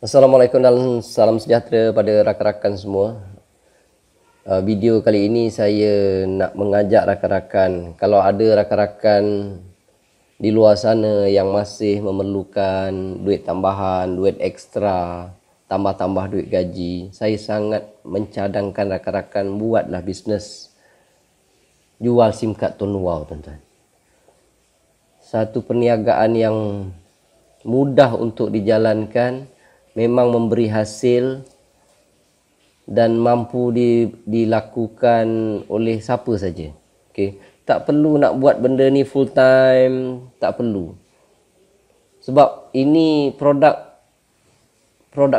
Assalamualaikum dan salam sejahtera pada rakan-rakan semua. Video kali ini saya nak mengajak rakan-rakan, kalau ada rakan-rakan di luar sana yang masih memerlukan duit tambahan, duit ekstra, tambah-tambah duit gaji, saya sangat mencadangkan rakan-rakan buatlah bisnes jual SIM card Tun Wow, tuan-tuan. Satu perniagaan yang mudah untuk dijalankan, memang memberi hasil dan mampu dilakukan oleh siapa saja. Okey, tak perlu nak buat benda ni full time, tak perlu. Sebab ini produk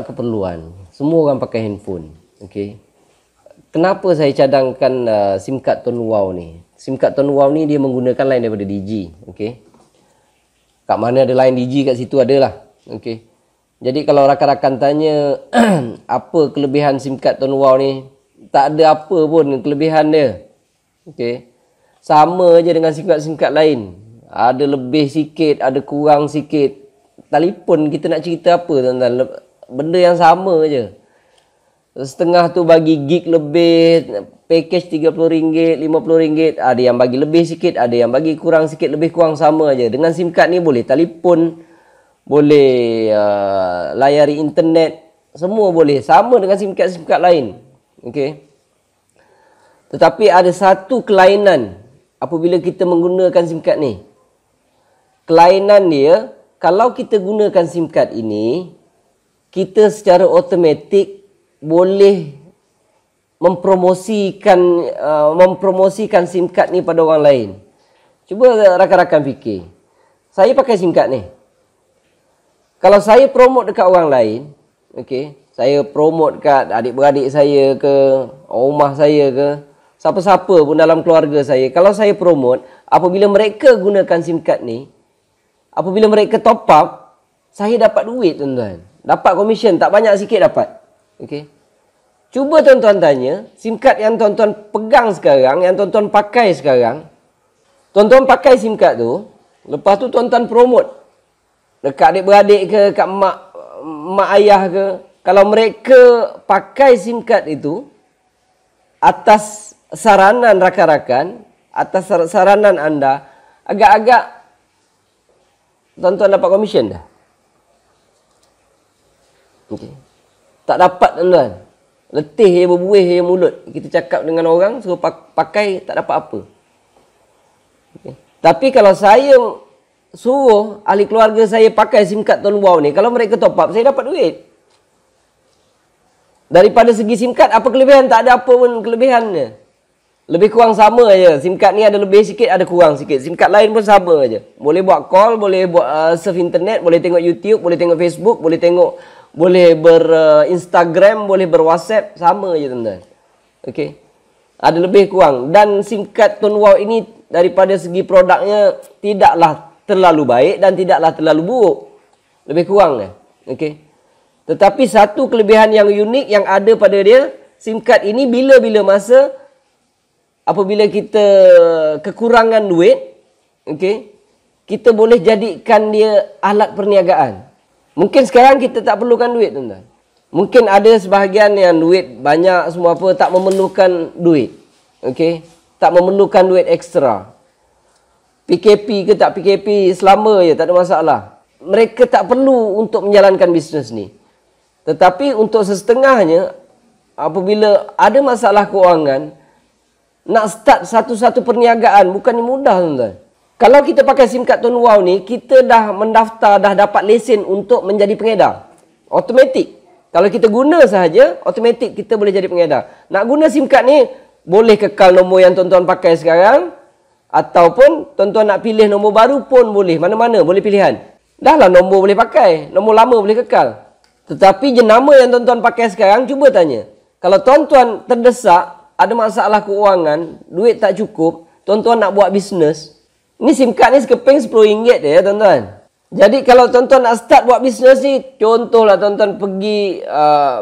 keperluan. Semua orang pakai handphone. Okey. Kenapa saya cadangkan SIM card Tun Wow ni? SIM card Tun Wow ni dia menggunakan line daripada Digi. Okey. Kat mana ada line Digi kat situ adalah. Okey. Jadi kalau rakan-rakan tanya apa kelebihan SIM card Tun Wow ni, tak ada apa pun kelebihan dia. Okey. Sama je dengan SIM card lain. Ada lebih sikit, ada kurang sikit. Telefon kita nak cerita apa, tuan-tuan? Benda yang sama je. Setengah tu bagi gig lebih, package RM30, RM50. Ada yang bagi lebih sikit, ada yang bagi kurang sikit, lebih kurang sama je. Dengan SIM card ni boleh telefon, boleh layari internet, semua boleh. Sama dengan SIM card lain. Okey. Tetapi ada satu kelainan apabila kita menggunakan SIM card ni. Kelainan dia, kalau kita gunakan SIM card ini, kita secara automatik boleh mempromosikan SIM card ni pada orang lain. Cuba rakan-rakan fikir. Saya pakai SIM card ni. Kalau saya promote dekat orang lain, okey, saya promote dekat adik-beradik saya ke, rumah saya ke, siapa-siapa pun dalam keluarga saya, kalau saya promote, apabila mereka gunakan SIM card ni, apabila mereka top up, saya dapat duit, tuan-tuan. Dapat komisen, tak banyak sikit dapat. Okey. Cuba tuan-tuan tanya, SIM card yang tuan-tuan pegang sekarang, yang tuan-tuan pakai sekarang, tuan-tuan pakai SIM card tu, lepas tu tuan-tuan promote dekat adik-beradik ke, kat mak ayah ke, kalau mereka pakai SIM card itu atas saranan rakan-rakan, atas saranan anda, agak-agak tuan-tuan dapat komisen dah. Okay. Tak dapat, tuan-tuan. Letih je berbuih je mulut. Kita cakap dengan orang suruh pakai, tak dapat apa. Okay. Tapi kalau saya suruh ahli keluarga saya pakai SIM card Tun Wow ni, kalau mereka top up, saya dapat duit. Daripada segi SIM card, apa kelebihan? Tak ada apa pun kelebihannya. Lebih kurang sama je. SIM card ni ada lebih sikit, ada kurang sikit. SIM card lain pun sama je. Boleh buat call, boleh buat surf internet, boleh tengok YouTube, boleh tengok Facebook, boleh ber-Instagram, boleh ber-WhatsApp. Sama je, tuan-tuan. Okey. Ada lebih kurang. Dan SIM card Tun Wow ini daripada segi produknya tidaklah terlalu baik dan tidaklah terlalu buruk. Lebih kurang. Okey. Tetapi satu kelebihan yang unik yang ada pada dia, SIM card ini bila-bila masa apabila kita kekurangan duit, okey, kita boleh jadikan dia alat perniagaan. Mungkin sekarang kita tak perlukan duit, tuan-tuan. Mungkin ada sebahagian yang duit banyak semua apa, tak memerlukan duit. Okey, tak memerlukan duit ekstra. PKP ke tak PKP, selama je, tak ada masalah. Mereka tak perlu untuk menjalankan bisnes ni. Tetapi untuk sesetengahnya, apabila ada masalah kewangan, nak start satu-satu perniagaan, bukannya mudah, tuan-tuan. Kalau kita pakai SIM card Tun Wow ni, kita dah mendaftar, dah dapat lesen untuk menjadi pengedar. Automatik. Kalau kita guna sahaja, automatik kita boleh jadi pengedar. Nak guna SIM card ni, boleh kekal nombor yang tuan-tuan pakai sekarang, ataupun tuan-tuan nak pilih nombor baru pun boleh. Mana-mana boleh pilihan. Dah lah nombor boleh pakai. Nombor lama boleh kekal. Tetapi jenama yang tuan-tuan pakai sekarang, cuba tanya. Kalau tuan-tuan terdesak, ada masalah keuangan, duit tak cukup, tuan-tuan nak buat bisnes. Ni SIM card ni sekeping RM10 je ya, tuan-tuan. Jadi kalau tuan-tuan nak start buat bisnes ni, contohlah tuan-tuan pergi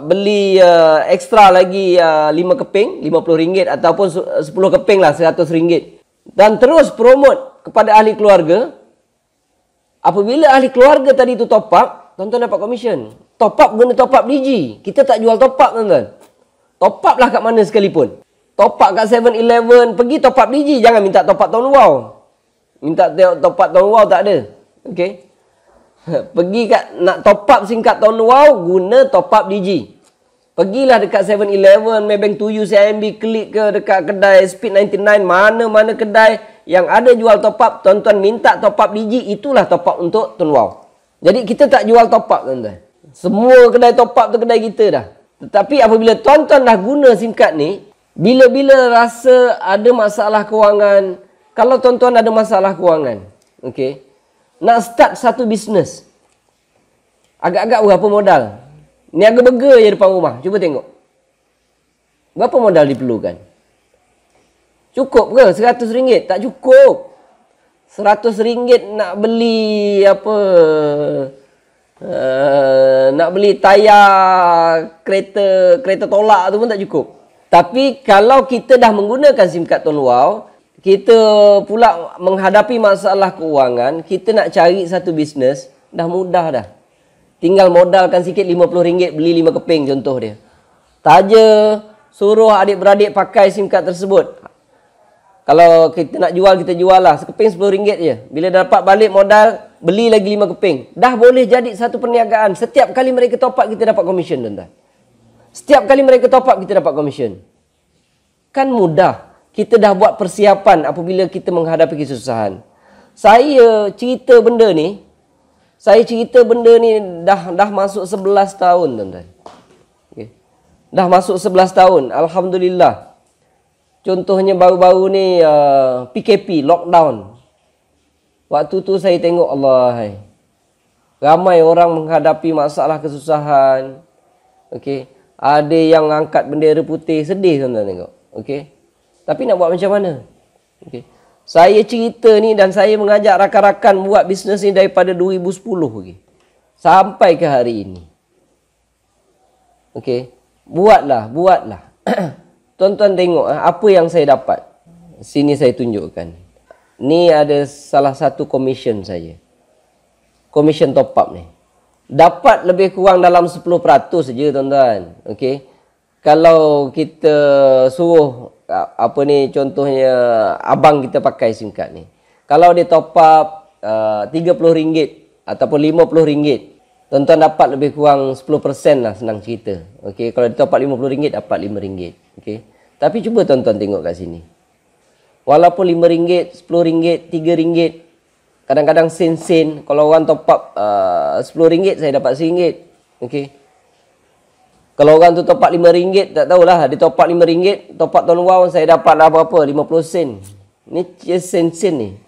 beli ekstra lagi 5 keping, RM50 ataupun 10 keping lah, RM100. Dan terus promote kepada ahli keluarga. Apabila ahli keluarga tadi tu top up, tuan-tuan dapat komisen. Top up guna top up Digi. Kita tak jual top up, tuan-tuan. Top up lah kat mana sekalipun. Top up kat 7-Eleven, pergi top up Digi. Jangan minta top up tahun wow. Minta top up tahun wow tak ada. Okey. Pergi kat nak top up SIM card tahun wow, guna top up Digi. Pergilah dekat 7-Eleven, Maybank Tuju, CIMB, Klik ke dekat kedai Speed 99, mana-mana kedai yang ada jual top up, tuan-tuan minta top up Digi, itulah top up untuk Tun Wow. Jadi kita tak jual top up, tuan-tuan. Semua kedai top up tu kedai kita dah. Tetapi apabila tuan-tuan dah guna SIM card ni, bila-bila rasa ada masalah kewangan, kalau tuan-tuan ada masalah kewangan, okey, nak start satu bisnes, agak-agak berapa modal? Niaga burger je depan rumah. Cuba tengok. Berapa modal diperlukan? Cukup ke RM100? Tak cukup. RM100 nak beli apa? Nak beli tayar kereta tolak tu pun tak cukup. Tapi kalau kita dah menggunakan SIM card Tun Wow, kita pula menghadapi masalah keuangan, kita nak cari satu bisnes, dah mudah dah. Tinggal modalkan sikit RM50 beli 5 keping contoh dia. Taja suruh adik-beradik pakai SIM card tersebut. Kalau kita nak jual, kita jual lah. Sekeping RM10 je. Bila dapat balik modal, beli lagi 5 keping. Dah boleh jadi satu perniagaan. Setiap kali mereka top up, kita dapat komisen, tuan-tuan. Setiap kali mereka top up, kita dapat komisen. Kan mudah. Kita dah buat persiapan apabila kita menghadapi kesusahan. Saya cerita benda ni dah masuk 11 tahun, tuan-tuan. Okay. Dah masuk 11 tahun. Alhamdulillah. Contohnya baru-baru ni PKP, lockdown. Waktu tu saya tengok, Allah, ramai orang menghadapi masalah kesusahan. Okey. Ada yang angkat bendera putih, sedih, tuan-tuan tengok. Okey. Tapi nak buat macam mana? Okey. Saya cerita ni dan saya mengajak rakan-rakan buat bisnes ni daripada 2010 lagi. Sampai ke hari ini. Okey. Buatlah. Tuan-tuan tengok apa yang saya dapat. Sini saya tunjukkan. Ni ada salah satu komisen saya. Komisen top up ni. Dapat lebih kurang dalam 10% saja, tuan-tuan. Okey. Kalau kita suruh apa ni, contohnya abang kita pakai SIM card ni, kalau dia top up RM30 ataupun RM50, tuan-tuan dapat lebih kurang 10% lah, senang cerita. Okey, kalau dia top up RM50 dapat RM5. Okey. Tapi cuba tuan-tuan tengok kat sini. Walaupun RM5, RM10, RM3, kadang-kadang sen-sen, kalau orang top up RM10 saya dapat RM1. Okey. Kalau orang tu top up RM5, tak tahulah. Dia top up RM5, top up Tun Wow, saya dapat lah berapa? 50 sen. Ni sen-sen ni.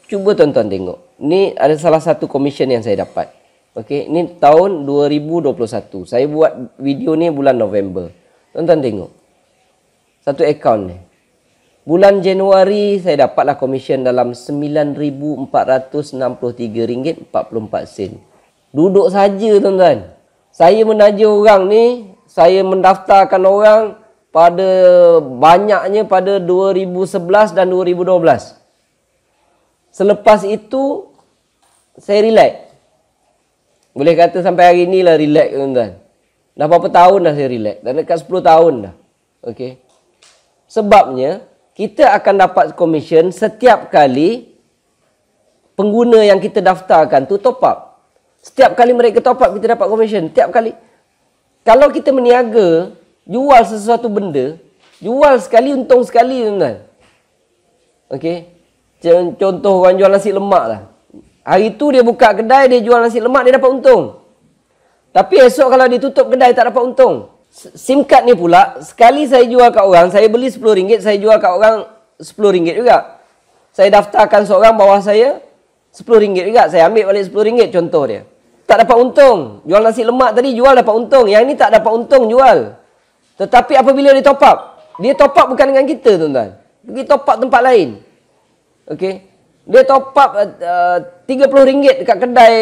Cuba tuan-tuan tengok. Ni ada salah satu komisen yang saya dapat. Okey, ni tahun 2021. Saya buat video ni bulan November. Tuan-tuan tengok. Satu akaun ni. Bulan Januari saya dapatlah komisen dalam RM9,463.44. Duduk saja, tuan-tuan. Saya menaja orang ni, saya mendaftarkan orang pada banyaknya pada 2011 dan 2012. Selepas itu, saya relax. Boleh kata sampai hari ni lah relax, tuan-tuan. Dah berapa tahun dah saya relax? Dah dekat 10 tahun dah. Okey. Sebabnya, kita akan dapat komisen setiap kali pengguna yang kita daftarkan tu top up. Setiap kali mereka top up, kita dapat komisen. Setiap kali. Kalau kita meniaga, jual sesuatu benda, jual sekali, untung sekali, tuan-tuan. Okey. Contoh orang jual nasi lemak lah. Hari tu dia buka kedai, dia jual nasi lemak, dia dapat untung. Tapi esok kalau dia tutup kedai, tak dapat untung. SIM card ni pula, sekali saya jual kat orang, saya beli RM10, saya jual kat orang RM10 juga. Saya daftarkan seorang bawah saya, RM10 juga. Saya ambil balik RM10 contoh dia. Tak dapat untung. Jual nasi lemak tadi, jual dapat untung. Yang ni tak dapat untung, jual. Tetapi apabila dia top up, dia top up bukan dengan kita, tuan-tuan. Pergi top up tempat lain. Okey. Dia top up RM30 dekat kedai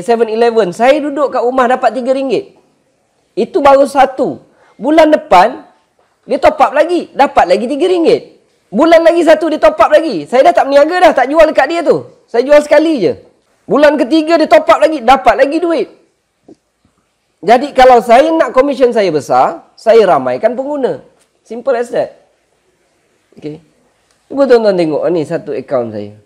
7-Eleven. Saya duduk kat rumah dapat RM3. Itu baru satu. Bulan depan, dia top up lagi. Dapat lagi RM3. Bulan lagi satu, dia top up lagi. Saya dah tak berniaga dah, tak jual dekat dia tu. Saya jual sekali je. Bulan ketiga, dia top up lagi. Dapat lagi duit. Jadi kalau saya nak komisen saya besar, saya ramaikan pengguna. Simple as that. Okey. Cuba tuan-tuan tengok ni satu akaun saya.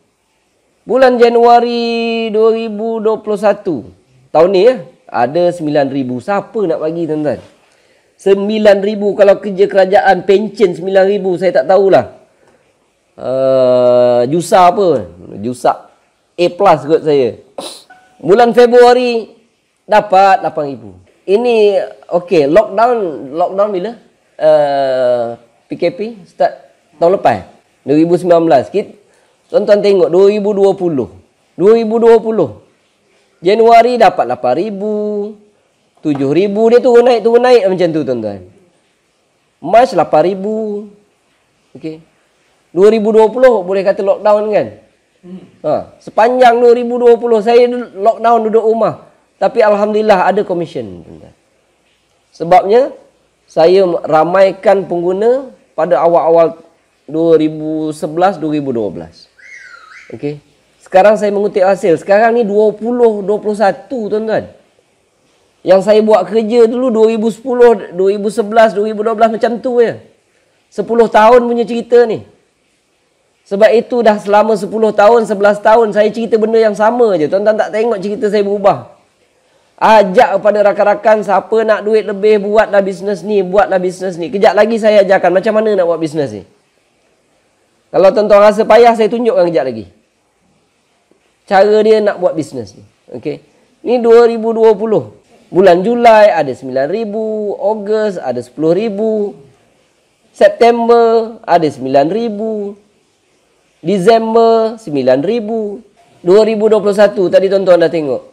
Bulan Januari 2021. Tahun ni ya, ada 9,000. Siapa nak bagi tuan-tuan? 9,000 kalau kerja kerajaan pencen 9,000 saya tak tahulah. Jusa apa? Jusa A+ kot saya. Bulan Februari dapat 8,000. Ini okey, lockdown bila? PKP start tahun lepas 2019. Tuan-tuan tengok 2020. Januari dapat 8,000, 7,000, dia turun naik macam tu tuan-tuan. Mac 8,000. Okey. 2020 boleh kata lockdown kan? Sepanjang 2020 saya lockdown duduk rumah. Tapi alhamdulillah ada komisen tuan-tuan. Sebabnya saya ramaikan pengguna pada awal-awal 2011-2012. Okey. Sekarang saya mengutip hasil. Sekarang ni 2021 tuan-tuan. Yang saya buat kerja dulu 2010, 2011, 2012 macam tu je. 10 tahun punya cerita ni. Sebab itu dah selama 10 tahun, 11 tahun saya cerita benda yang sama je. Tuan-tuan tak tengok cerita saya berubah. Ajak kepada rakan-rakan, siapa nak duit lebih, buatlah bisnes ni, buatlah bisnes ni. Kejap lagi saya ajarkan macam mana nak buat bisnes ni. Kalau tuan-tuan rasa payah, saya tunjukkan kejap lagi. Cara dia nak buat bisnes ni. Okey. Ni 2020. Bulan Julai ada 9,000, Ogos ada 10,000, September ada 9,000, Disember 9,000, 2021 tadi tuan-tuan dah tengok.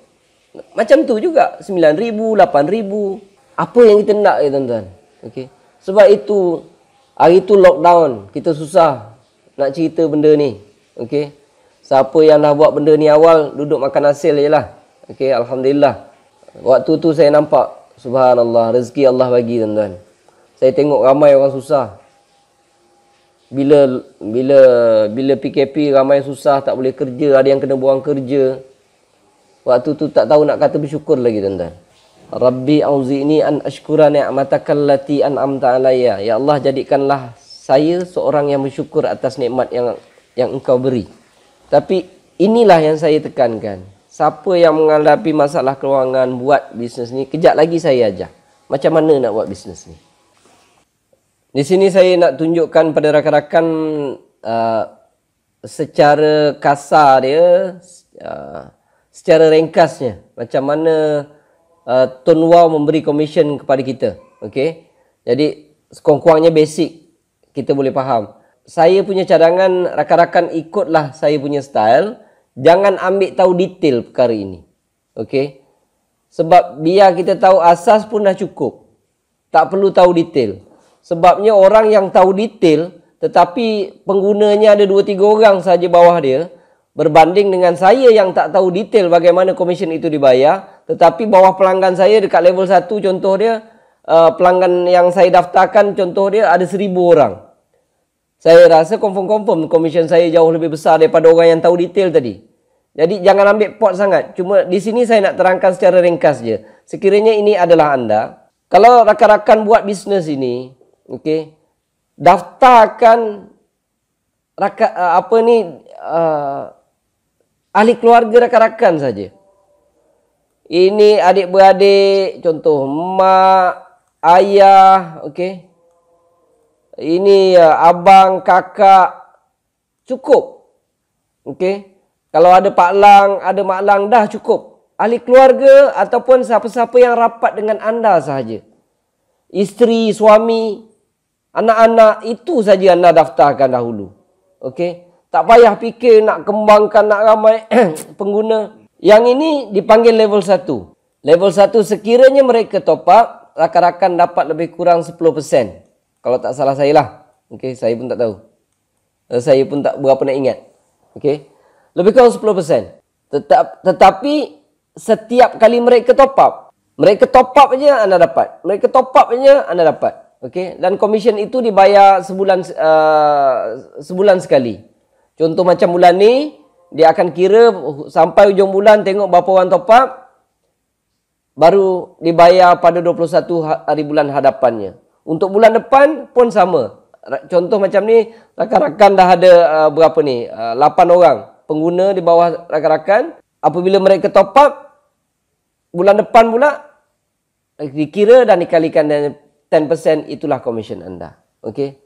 Macam tu juga 9,000, 8,000. Apa yang kita nak tuan-tuan? Okey. Sebab itu hari tu lockdown, kita susah nak cerita benda ni. Okey. Siapa yang dah buat benda ni awal duduk makan hasil je lah. Okey, alhamdulillah. Waktu tu saya nampak subhanallah rezeki Allah bagi tuan-tuan. Saya tengok ramai orang susah. Bila PKP ramai susah, tak boleh kerja, ada yang kena buang kerja. Waktu tu tak tahu nak kata bersyukur lagi tuan-tuan. Rabbi auzi'ni an ashkura ni'mataka allati an'amta alayya. Ya Allah, jadikanlah saya seorang yang bersyukur atas nikmat yang Engkau beri. Tapi inilah yang saya tekankan. Siapa yang menghadapi masalah kewangan buat bisnes ni, kejap lagi saya ajar macam mana nak buat bisnes ni. Di sini saya nak tunjukkan pada rakan-rakan secara kasar dia, secara ringkasnya macam mana Tun Wow memberi komisen kepada kita. Okey. Jadi sekurang-kurangnya basic kita boleh faham. Saya punya cadangan rakan-rakan ikutlah saya punya style. Jangan ambil tahu detail perkara ini. Okey. Sebab biar kita tahu asas pun dah cukup. Tak perlu tahu detail. Sebabnya orang yang tahu detail tetapi penggunanya ada 2-3 orang saja bawah dia, berbanding dengan saya yang tak tahu detail bagaimana komisen itu dibayar, tetapi bawah pelanggan saya dekat level 1 contoh dia, pelanggan yang saya daftarkan contoh dia ada 1,000 orang. Saya rasa confirm komisen saya jauh lebih besar daripada orang yang tahu detail tadi. Jadi jangan ambil pot sangat. Cuma di sini saya nak terangkan secara ringkas je. Sekiranya ini adalah anda, kalau rakan-rakan buat bisnes ini, okey, daftarkan ahli keluarga rakan-rakan saja. Ini adik-beradik, contoh mak, ayah, okey. Ini abang, kakak, cukup. Okey. Kalau ada Pak Lang, ada Mak Lang, dah cukup. Ahli keluarga ataupun siapa-siapa yang rapat dengan anda sahaja. Isteri, suami, anak-anak, itu saja anda daftarkan dahulu. Okey. Tak payah fikir nak kembangkan, nak ramai pengguna. Yang ini dipanggil level 1. Level 1 sekiranya mereka top up, rakan-rakan dapat lebih kurang 10%. Kalau tak salah saya lah. Okey, saya pun tak tahu. Saya pun tak berapa nak ingat. Okey. Lebih kurang 10%. Tetapi setiap kali mereka top up je anda dapat. Mereka top up je anda dapat. Okey. Dan komisen itu dibayar sebulan sekali. Contoh macam bulan ni, dia akan kira sampai hujung bulan tengok berapa orang top up. baru dibayar pada 21 hari bulan hadapannya. Untuk bulan depan pun sama. Contoh macam ni, rakan-rakan dah ada berapa ni? 8 orang pengguna di bawah rakan-rakan. Apabila mereka top up, bulan depan pula dikira dan dikalikan dengan 10%, itulah komisen anda. Okey.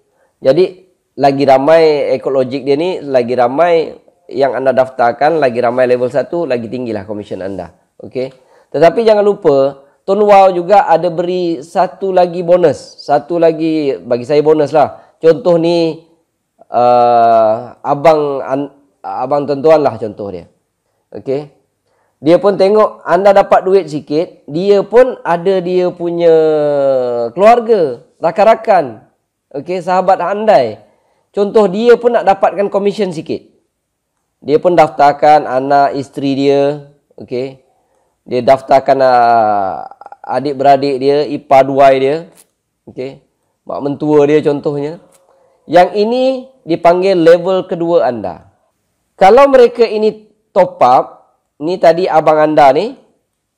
Jadi lagi ramai ekologik dia ni, lagi ramai yang anda daftarkan, lagi ramai level 1, lagi tinggilah komisen anda. Okey. Tetapi jangan lupa, Tun Wow juga ada beri satu lagi bonus. Satu lagi, bagi saya bonus lah. Contoh ni, abang tuan-tuan lah contoh dia. Okey. Dia pun tengok anda dapat duit sikit, dia pun ada dia punya keluarga, rakan-rakan. Okey, sahabat andai. Contoh dia pun nak dapatkan komisen sikit. Dia pun daftarkan anak, isteri dia. Okey. Dia daftarkan adik-beradik dia, ipar duai dia. Okey. Mak mentua dia contohnya. Yang ini dipanggil level kedua anda. Kalau mereka ini top up, ni tadi abang anda ni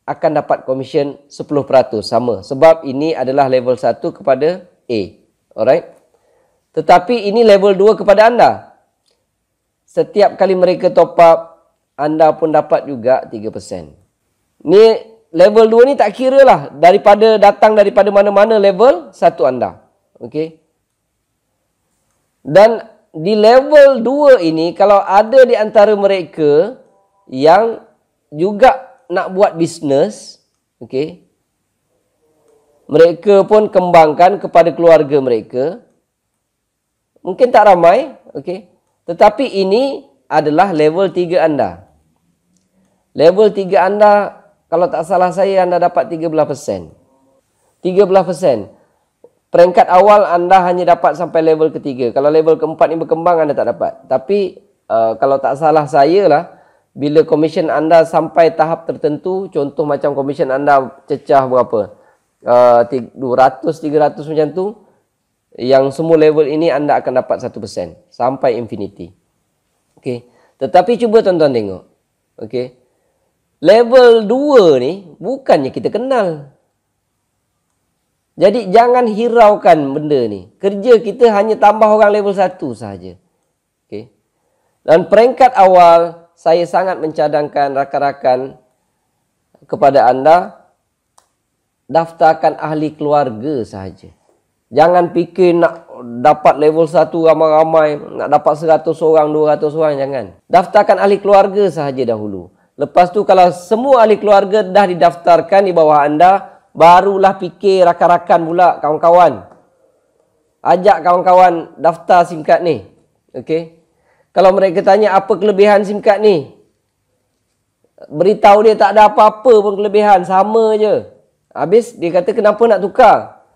akan dapat komisen 10% sama. Sebab ini adalah level 1 kepada A. Alright. Tetapi ini level 2 kepada anda. Setiap kali mereka top up, anda pun dapat juga 3%. Ni level 2 ni tak kira lah datang daripada mana-mana level 1 anda. Okey. Dan di level 2 ini, kalau ada di antara mereka yang juga nak buat bisnes, okey, mereka pun kembangkan kepada keluarga mereka. Mungkin tak ramai, okey, tetapi ini adalah level 3 anda. Level 3 anda, kalau tak salah saya, anda dapat 13%. 13%. Peringkat awal anda hanya dapat sampai level ketiga. Kalau level keempat ni berkembang, anda tak dapat. Tapi kalau tak salah saya lah, bila komisen anda sampai tahap tertentu, contoh macam komisen anda cecah berapa? 200-300 macam tu, yang semua level ini anda akan dapat 1% sampai infinity. Okay. Tetapi cuba tuan-tuan tengok. Okay. Level 2 ni bukannya kita kenal. Jadi jangan hiraukan benda ni. Kerja kita hanya tambah orang level 1 sahaja. Okay. Dan peringkat awal, saya sangat mencadangkan rakan-rakan kepada anda, daftarkan ahli keluarga sahaja. Jangan fikir nak dapat level 1 ramai-ramai, nak dapat 100 orang, 200 orang, jangan. Daftarkan ahli keluarga sahaja dahulu. Lepas tu kalau semua ahli keluarga dah didaftarkan di bawah anda, barulah fikir rakan-rakan pula, kawan-kawan. Ajak kawan-kawan daftar SIM card ni. Okey. Kalau mereka tanya apa kelebihan SIM card ni, beritahu dia tak ada apa-apa pun kelebihan, sama je. Habis dia kata kenapa nak tukar?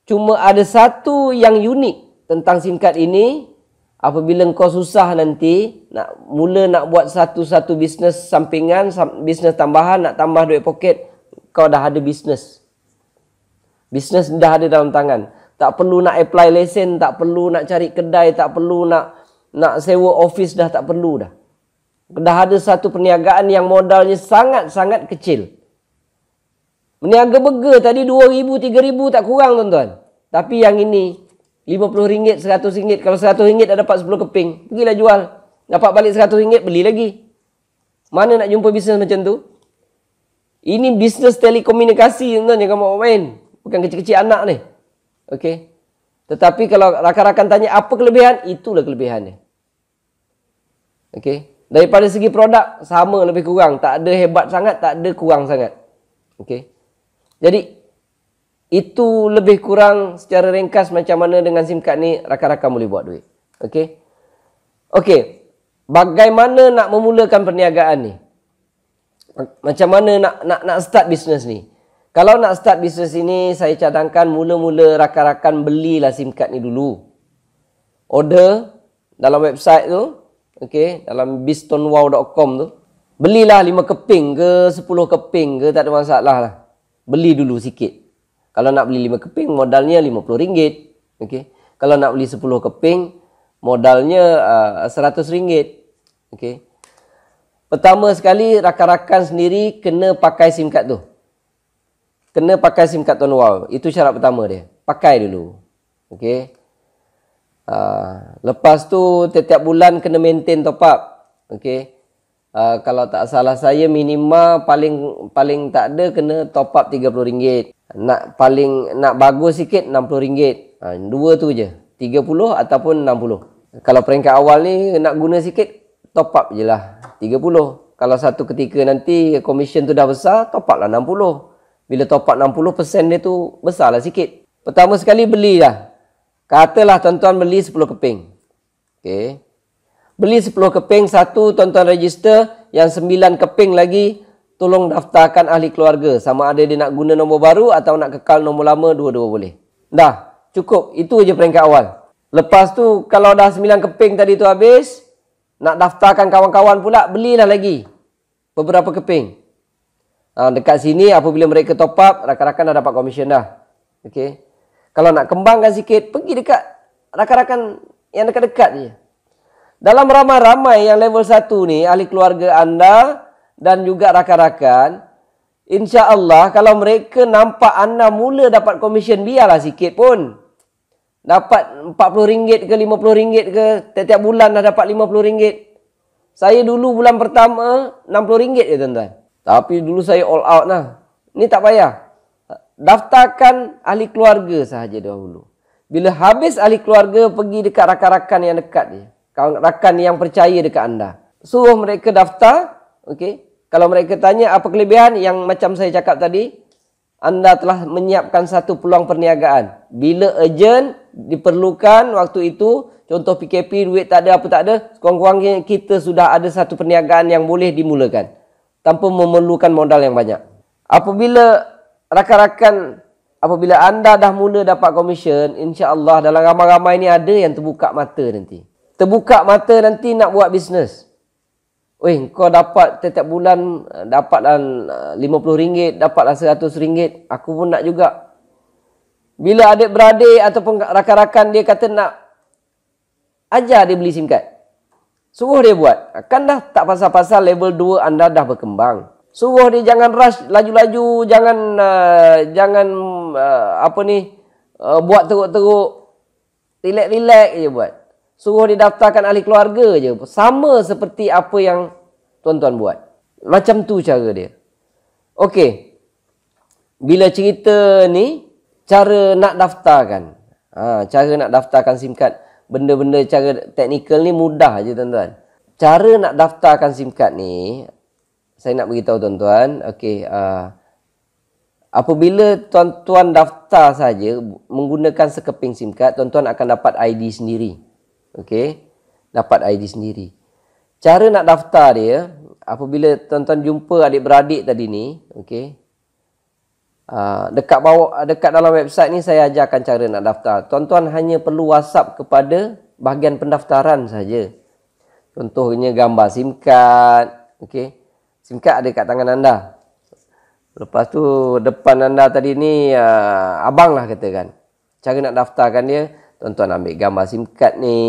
Cuma ada satu yang unik tentang SIM card ini. Apabila kau susah nanti, nak buat satu-satu bisnes sampingan, bisnes tambahan, nak tambah duit poket, kau dah ada bisnes. Bisnes dah ada dalam tangan. Tak perlu nak apply lesen, tak perlu nak cari kedai, tak perlu nak sewa office, dah tak perlu dah. Dah ada satu perniagaan yang modalnya sangat-sangat kecil. Meniaga burger tadi 2,000, 3,000 tak kurang tuan-tuan. Tapi yang ini RM50, RM100. Kalau RM100 dah dapat 10 keping, pergilah jual. Dapat balik RM100, beli lagi. Mana nak jumpa bisnes macam tu? Ini bisnes telekomunikasi tuan-tuan, jangan mau main. Bukan kecil-kecil anak ni. Okey. Tetapi kalau rakan-rakan tanya apa kelebihan, itulah kelebihannya. Okey. Daripada segi produk, sama lebih kurang. Tak ada hebat sangat, tak ada kurang sangat. Okey. Jadi, itu lebih kurang secara ringkas macam mana dengan SIM card ni rakan-rakan boleh buat duit. Okey. Okey. Bagaimana nak memulakan perniagaan ni? Macam mana nak start bisnes ni? Kalau nak start bisnes ini, saya cadangkan mula-mula rakan-rakan belilah SIM card ni dulu. Order dalam website tu, okey, dalam biztonwow.com tu. Belilah 5 keping ke 10 keping ke, tak ada masalah lah. Beli dulu sikit. Kalau nak beli 5 keping, modalnya RM50. Okay. Kalau nak beli 10 keping, modalnya RM100. Okay. Pertama sekali, rakan-rakan sendiri kena pakai SIM card tu. Kena pakai SIM card Tuan Wow. Itu syarat pertama dia. Pakai dulu. Okey. Lepas tu, setiap bulan kena maintain top up. Okey. Kalau tak salah saya, minima paling tak ada kena top up RM30. Nak bagus sikit, RM60. Dua tu je. 30 ataupun 60. Kalau peringkat awal ni nak guna sikit, top up je lah 30. Kalau satu ketika nanti komisen tu dah besar, top up lah 60. Bila top up 60%, dia tu besar lah sikit. Pertama sekali belilah. Katalah tuan-tuan beli 10 keping. Okay. Beli 10 keping, satu tuan-tuan register, yang 9 keping lagi tolong daftarkan ahli keluarga. Sama ada dia nak guna nombor baru atau nak kekal nombor lama, dua-dua boleh. Dah, cukup. Itu je peringkat awal. Lepas tu, kalau dah 9 keping tadi tu habis, nak daftarkan kawan-kawan pula, belilah lagi beberapa keping. Dekat sini, apabila mereka top up, rakan-rakan dah dapat komisen dah. Okay. Kalau nak kembangkan sikit, pergi dekat rakan-rakan yang dekat-dekat je. Dalam ramai-ramai yang level 1 ni, ahli keluarga anda dan juga rakan-rakan, insya-Allah kalau mereka nampak anda mula dapat komisen, biarlah sikit pun. Dapat RM40 ke RM50 ke, setiap bulan dah dapat RM50. Saya dulu bulan pertama RM60 je tuan-tuan. Tapi dulu saya all out lah. Ni tak payah. Daftarkan ahli keluarga sahaja dahulu. Bila habis ahli keluarga, pergi dekat rakan-rakan yang dekat je. Rakan yang percaya dekat anda. Suruh mereka daftar. Okay. Kalau mereka tanya apa kelebihan, yang macam saya cakap tadi, anda telah menyiapkan satu peluang perniagaan. Bila urgent, diperlukan waktu itu, contoh PKP, duit tak ada, apa tak ada, sekurang-kurangnya kita sudah ada satu perniagaan yang boleh dimulakan tanpa memerlukan modal yang banyak. Apabila rakan-rakan, apabila anda dah mula dapat komisen, insya-Allah dalam ramai-ramai ni ada yang terbuka mata nanti. Terbuka mata nanti nak buat bisnes. Weh, kau dapat setiap bulan dapatlah RM50, dapatlah RM100. Aku pun nak juga. Bila adik-beradik ataupun rakan-rakan dia kata nak, ajar dia beli SIM card. Suruh dia buat. Kan dah tak pasal-pasal level 2 anda dah berkembang. Suruh dia jangan rush laju-laju, jangan buat teruk-teruk. Relax-relax je buat. Suruh dia daftarkan ahli keluarga je. Sama seperti apa yang tuan-tuan buat. Macam tu cara dia. Okey. Bila cerita ni, cara nak daftarkan. Cara nak daftarkan SIM card. Benda-benda cara teknikal ni mudah je tuan-tuan. Cara nak daftarkan SIM card ni, saya nak beritahu tuan-tuan. Okey. Apabila tuan-tuan daftar saja menggunakan sekeping SIM card, tuan-tuan akan dapat ID sendiri. Okey, dapat ID sendiri. Cara nak daftar dia, apabila tuan-tuan jumpa adik-beradik tadi ni, okey. Dekat dalam website ni saya ajarkan cara nak daftar. Tuan-tuan hanya perlu WhatsApp kepada bahagian pendaftaran saja. Contohnya gambar SIM card, okey. SIM card ada kat tangan anda. Lepas tu depan anda tadi ni abang lah katakan. Cara nak daftarkan dia, tuan-tuan ambil gambar SIM card ni,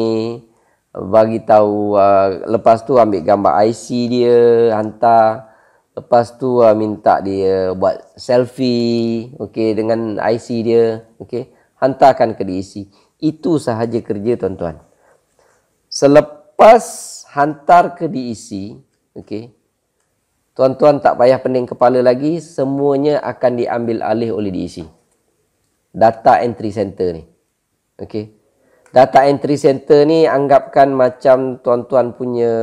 bagi tahu, lepas tu ambil gambar IC dia, hantar. Lepas tu minta dia buat selfie, okey, dengan IC dia, okey, hantarkan ke DEC. Itu sahaja kerja tuan-tuan. Selepas hantar ke DEC, okey, tuan-tuan tak payah pening kepala lagi, semuanya akan diambil alih oleh DEC. Data entry center ni. Okey. Data entry center ni anggapkan macam tuan-tuan punya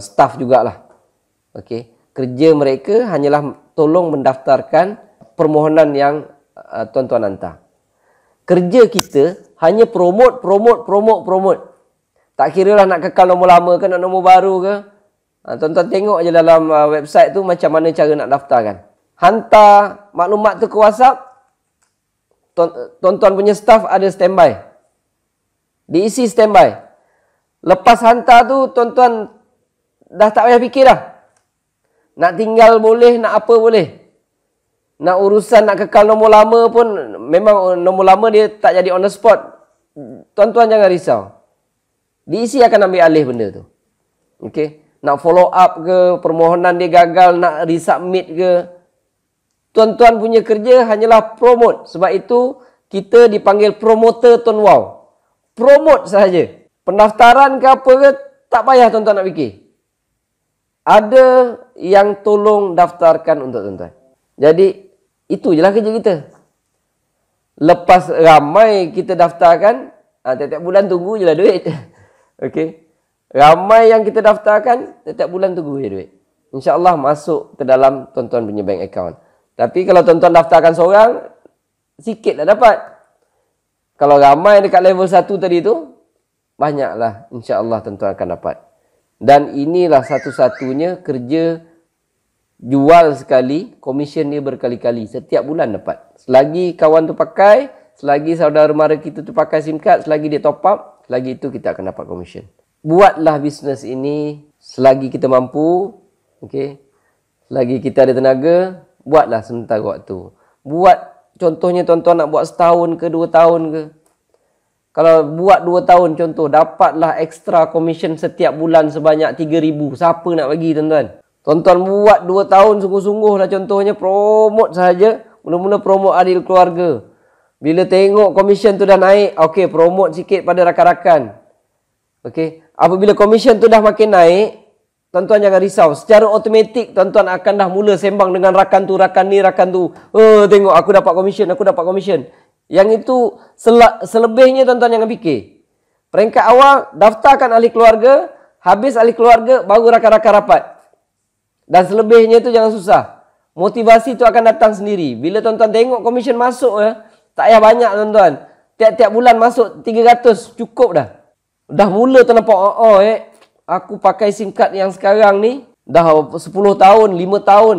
staff jugalah. Okey. Kerja mereka hanyalah tolong mendaftarkan permohonan yang tuan-tuan hantar. Kerja kita hanya promote. Tak kira lah nak kekal nombor lama ke, nak nombor baru ke. Tuan-tuan tengok je dalam website tu macam mana cara nak daftarkan. Hantar maklumat tu ke WhatsApp. Tuan-tuan punya staff ada standby. DEC standby. Lepas hantar tu, tuan-tuan dah tak payah fikir dah. Nak tinggal boleh, nak apa boleh. Nak urusan, nak kekal nombor lama pun, memang nombor lama dia tak jadi on the spot. Tuan-tuan jangan risau. DEC akan ambil alih benda tu. Okey. nak follow up ke, permohonan dia gagal nak resubmit ke. Tuan-tuan punya kerja hanyalah promote. Sebab itu kita dipanggil promoter Tuan Wow. Promote sahaja. Pendaftaran ke apa ke, tak payah tuan-tuan nak fikir. Ada yang tolong daftarkan untuk tuan-tuan. Jadi, itu je lah kerja kita. Lepas ramai kita daftarkan, tiap-tiap bulan tunggu je lah duit. Okey. Ramai yang kita daftarkan, tiap bulan tunggu je duit. InsyaAllah masuk ke dalam tuan-tuan punya bank account. Tapi kalau tuan-tuan daftarkan seorang, sikit dah dapat. Kalau ramai dekat level 1 tadi tu, banyaklah insya-Allah tuan-tuan akan dapat. Dan inilah satu-satunya kerja jual sekali, komisen dia berkali-kali. Setiap bulan dapat. Selagi kawan tu pakai, selagi saudara mara kita tu pakai SIM card, selagi dia top up, selagi itu kita akan dapat komisen. Buatlah bisnes ini selagi kita mampu, okey. Selagi kita ada tenaga, buatlah sementara waktu. Buat contohnya tuan-tuan nak buat setahun ke 2 tahun ke. Kalau buat 2 tahun contoh, dapatlah extra commission setiap bulan sebanyak 3,000. Siapa nak bagi tuan-tuan? Tuan-tuan buat 2 tahun sungguh-sungguh lah contohnya, promote sahaja. Mula-mula promote adil keluarga. Bila tengok commission tu dah naik, okey, promote sikit pada rakan-rakan. Okey, apabila commission tu dah makin naik, tuan-tuan jangan risau. Secara automatik, tuan-tuan akan dah mula sembang dengan rakan tu, rakan ni, rakan tu. Oh, tengok aku dapat commission, aku dapat commission. Yang itu selebihnya tuan-tuan jangan fikir. Peringkat awal, daftarkan ahli keluarga. Habis ahli keluarga, baru rakan-rakan rapat. Dan selebihnya itu jangan susah. Motivasi itu akan datang sendiri. Bila tuan-tuan tengok commission masuk, tak payah banyak tuan-tuan. Tiap-tiap bulan masuk 300, cukup dah. Dah mula tu nampak, aku pakai SIM card yang sekarang ni, dah 10 tahun, 5 tahun,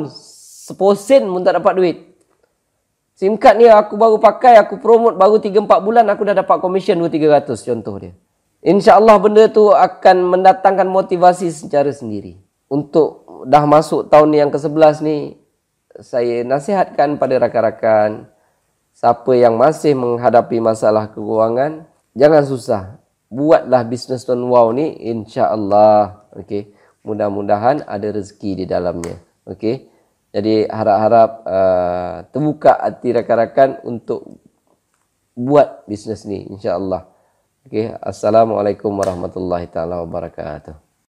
seposen pun tak dapat duit. SIM card ni aku baru pakai, aku promote baru 3-4 bulan, aku dah dapat komisen 200-300 contoh dia. InsyaAllah benda tu akan mendatangkan motivasi secara sendiri. Untuk dah masuk tahun yang ke-11 ni, saya nasihatkan pada rakan-rakan, siapa yang masih menghadapi masalah keuangan, jangan susah. Buatlah bisnes Tuan Wow ni, insya-Allah. Okey. Mudah-mudahan ada rezeki di dalamnya. Okey. Jadi harap-harap terbuka hati rakan-rakan untuk buat bisnes ni, insya-Allah. Okey. Assalamualaikum warahmatullahi taala wabarakatuh.